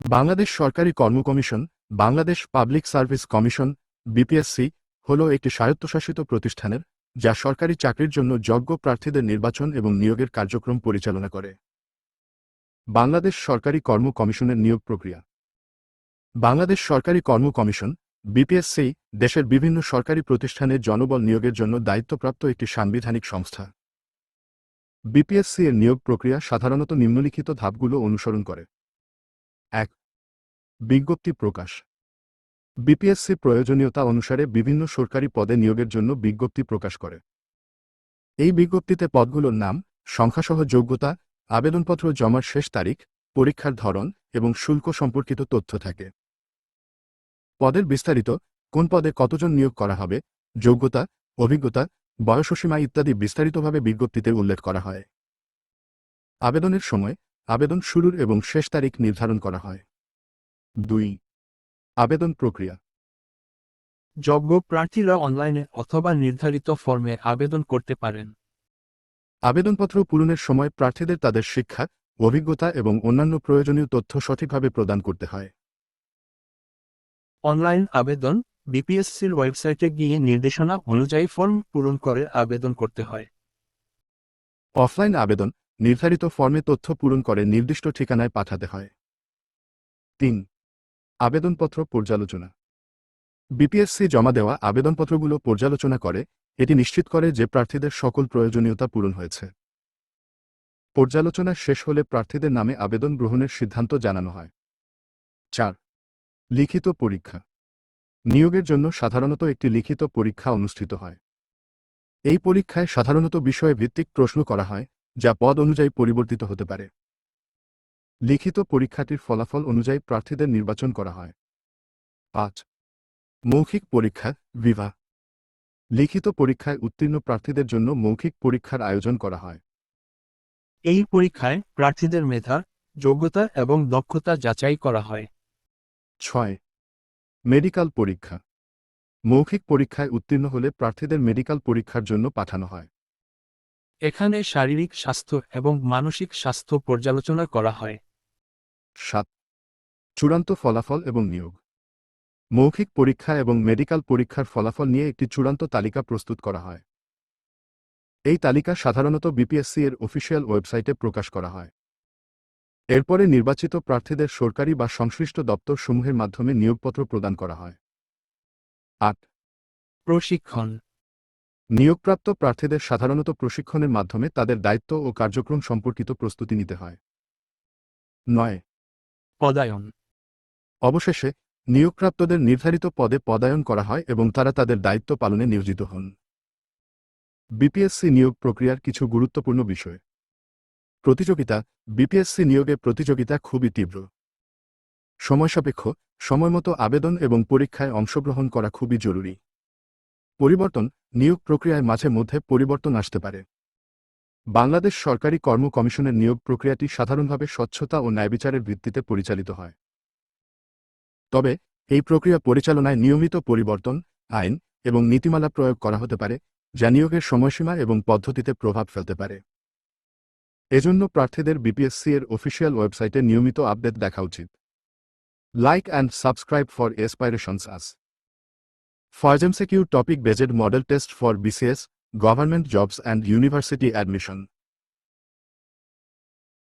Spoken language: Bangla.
বাংলাদেশ সরকারি কর্ম commission, Bangladesh public service commission, BPSC হল একটি স্বায়ত্তশাসিত প্রতিষ্ঠানের যা সরকারি চাকরির জন্য যোগ্য প্রার্থীদের নির্বাচন এবং নিয়োগের কার্যক্রম পরিচালনা করে। বাংলাদেশ সরকারি কর্ম কমিশনের নিয়োগ প্রক্রিয়া। বাংলাদেশ সরকারি কর্ম কমিশন, বিপিএসসি, দেশের বিভিন্ন সরকারি প্রতিষ্ঠানে জনবল নিয়োগের জন্য দায়িত্বপ্রাপ্ত একটি সাংবিধানিক সংস্থা। বিপিএসসি এর নিয়োগ প্রক্রিয়া সাধারণত নিম্নলিখিত ধাপগুলো অনুসরণ করে। ১. বিজ্ঞপ্তি প্রকাশ। বিপিএসসি প্রয়োজনীয়তা অনুসারে বিভিন্ন সরকারি পদে নিয়োগের জন্য বিজ্ঞপ্তি প্রকাশ করে। এই বিজ্ঞপ্তিতে পদগুলোর নাম, সংখ্যাসহ যোগ্যতা, আবেদনপত্র জমার শেষ তারিখ, পরীক্ষার ধরন এবং শুল্ক সম্পর্কিত তথ্য থাকে। পদের বিস্তারিত, কোন পদে কতজন নিয়োগ করা হবে, যোগ্যতা, অভিজ্ঞতা, বয়সসীমা ইত্যাদি বিস্তারিতভাবে বিজ্ঞপ্তিতে উল্লেখ করা হয়। আবেদনের সময়, আবেদন শুরুর এবং শেষ তারিখ নির্ধারণ করা হয়। ২. আবেদন প্রক্রিয়া। যোগ্য প্রার্থীরা অনলাইনে অথবা নির্ধারিত ফর্মে আবেদন করতে পারেন। আবেদনপত্র পূরণের সময় প্রার্থীদের তাদের শিক্ষা, অভিজ্ঞতা এবং অন্যান্য প্রয়োজনীয় তথ্য সঠিকভাবে প্রদান করতে হয়। অনলাইন আবেদন, বিপিএসসির ওয়েবসাইটে গিয়ে নির্দেশনা অনুযায়ী ফর্ম পূরণ করে আবেদন করতে হয়। অফলাইন আবেদন, নির্ধারিত ফর্মে তথ্য পূরণ করে নির্দিষ্ট ঠিকানায় পাঠাতে হয়। ৩. আবেদনপত্র পর্যালোচনা। বিপিএসসি জমা দেওয়া আবেদনপত্রগুলো পর্যালোচনা করে, এটি নিশ্চিত করে যে প্রার্থীদের সকল প্রয়োজনীয়তা পূরণ হয়েছে। পর্যালোচনা শেষ হলে প্রার্থীদের নামে আবেদন গ্রহণের সিদ্ধান্ত জানানো হয়। ৪. লিখিত পরীক্ষা। নিয়োগের জন্য সাধারণত একটি লিখিত পরীক্ষা অনুষ্ঠিত হয়। এই পরীক্ষায় সাধারণত বিষয় ভিত্তিক প্রশ্ন করা হয়, যা পদ অনুযায়ী পরিবর্তিত হতে পারে। লিখিত পরীক্ষাটির ফলাফল অনুযায়ী প্রার্থীদের নির্বাচন করা হয়। ৫. মৌখিক পরীক্ষা, ভিভা। লিখিত পরীক্ষায় উত্তীর্ণ প্রার্থীদের জন্য মৌখিক পরীক্ষার আয়োজন করা হয়। এই পরীক্ষায় প্রার্থীদের মেধা, যোগ্যতা এবং দক্ষতা যাচাই করা হয়। ৬. মেডিকেল পরীক্ষা। মৌখিক পরীক্ষায় উত্তীর্ণ হলে প্রার্থীদের মেডিকেল পরীক্ষার জন্য পাঠানো হয়। এখানে শারীরিক স্বাস্থ্য এবং মানসিক স্বাস্থ্য পর্যালোচনা করা হয়। ৭. চূড়ান্ত ফলাফল এবং নিয়োগ। মৌখিক পরীক্ষা এবং মেডিকেল পরীক্ষার ফলাফল নিয়ে একটি চূড়ান্ত তালিকা প্রস্তুত করা হয়। এই তালিকা সাধারণত বিপিএসসি এর অফিসিয়াল ওয়েবসাইটে প্রকাশ করা হয়। এরপরে নির্বাচিত প্রার্থীদের সরকারি বা সংশ্লিষ্ট দপ্তরসমূহের মাধ্যমে নিয়োগপত্র প্রদান করা হয়। ৮. প্রশিক্ষণ। নিয়োগপ্রাপ্ত প্রার্থীদের সাধারণত প্রশিক্ষণের মাধ্যমে তাদের দায়িত্ব ও কার্যক্রম সম্পর্কিত প্রস্তুতি নিতে হয়। ৯. পদায়ন। অবশেষে, নিয়োগপ্রাপ্তদের নির্ধারিত পদে পদায়ন করা হয় এবং তারা তাদের দায়িত্ব পালনে নিয়োজিত হন। বিপিএসসি নিয়োগ প্রক্রিয়ার কিছু গুরুত্বপূর্ণ বিষয়। প্রতিযোগিতা। বিপিএসসি নিয়োগে প্রতিযোগিতা খুবই তীব্র। সময়সাপেক্ষ, সময়মতো আবেদন এবং পরীক্ষায় অংশগ্রহণ করা খুবই জরুরি। পরিবর্তন, নিয়োগ প্রক্রিয়ায় মাঝে মধ্যে পরিবর্তন আসতে পারে। বাংলাদেশ সরকারি কর্ম কমিশনের নিয়োগ প্রক্রিয়াটি সাধারণভাবে স্বচ্ছতা ও ন্যায়বিচারের ভিত্তিতে পরিচালিত হয়। তবে, এই প্রক্রিয়া পরিচালনায় নিয়মিত পরিবর্তন, আইন এবং নীতিমালা প্রয়োগ করা হতে পারে, যা নিয়োগের সময়সীমা এবং পদ্ধতিতে প্রভাব ফেলতে পারে। এজন্য প্রার্থীদের বিপিএসসি এর অফিসিয়াল ওয়েবসাইটে নিয়মিত আপডেট দেখা উচিত। Like and subscribe for Aspirations us. FOIGEMCQ topic based model test for BCS, government jobs and university admission.